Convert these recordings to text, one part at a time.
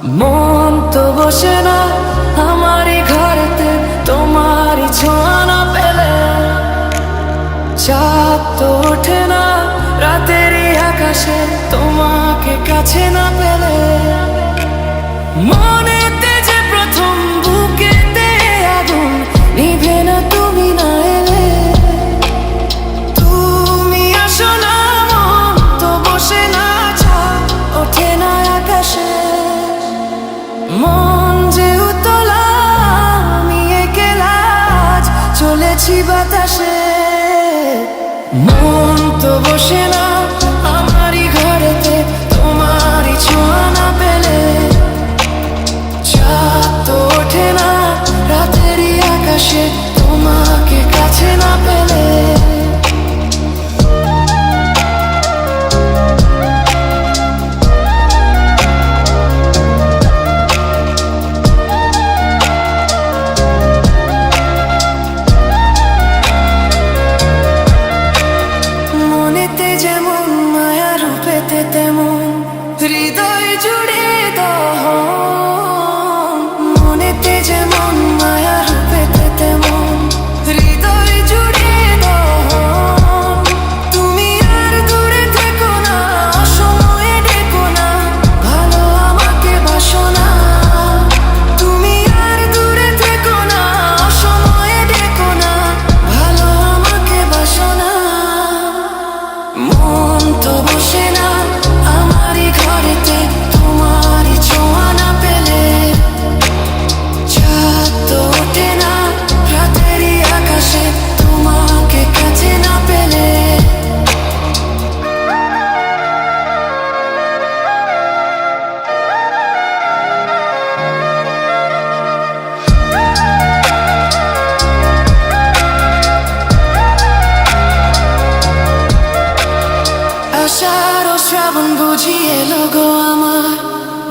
মন তো বসে না আমারই ঘরেতে তোমারই ছোঁয়া না পেলে। চাঁদ তো ওঠে না রাতেরই আকাশে তোমাকে কাছে না পেলে। মনেতে যে প্রথম বুকেতে আগুন নিভে না তুমি না এলে। তুমি আসো না মন তো বসে না চাঁদ ওঠে না আকাশে। মন যে উতলা আমি একলা আজ চলেছি বাতাসে। মন তো বসে না আমারই ঘরেতে তোমারই ছোঁয়া না পেলে। চাঁদ তো ওঠে না রাতেরই আকাশে তোমাকে কাছে না পেলে। যেমন মায়া রূপেতে তেমন হৃদয় জুড়ে দহন। মনেতে যেমন মায়া রূপেতে তেমন হৃদয় জুড়ে দহন। তুমি আর দূরে থেকো না অসময়ে ডেকো না ভালো আমাকে বাসো না। তুমি আর দূরে থেকো না অসময়ে ডেকো না ভালো আমাকে বাসো না। মন তো বসে না আমারই ঘরেতে তোমারই ছোঁয়া না পেলে। চাঁদ তো ওঠে না রাতেরই আকাশে তোমাকে কাছে না পেলে। আষাঢ় ও শ্রাবণ বুঝি এলো গো আমার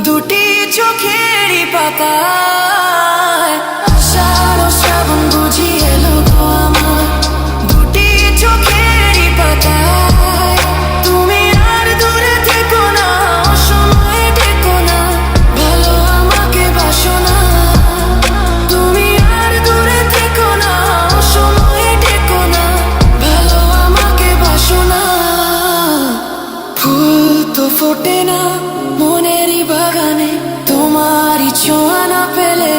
দুটি চোখেরই পাতায়। আষাঢ় ও শ্রাবণ বুঝি এলো গো আমার দুটি চোখেরই পাতায়। তুমি আর দূরে থেকো না অসময়ে ডেকো না ভালো আমাকে বাসো না। তুমি আর দূরে থেকো না অসময়ে ডেকো না ভালো আমাকে বাসো না। ফুল তো ফোটে না মনেরই বাগানে তোমারই ছোঁয়া না পেলে।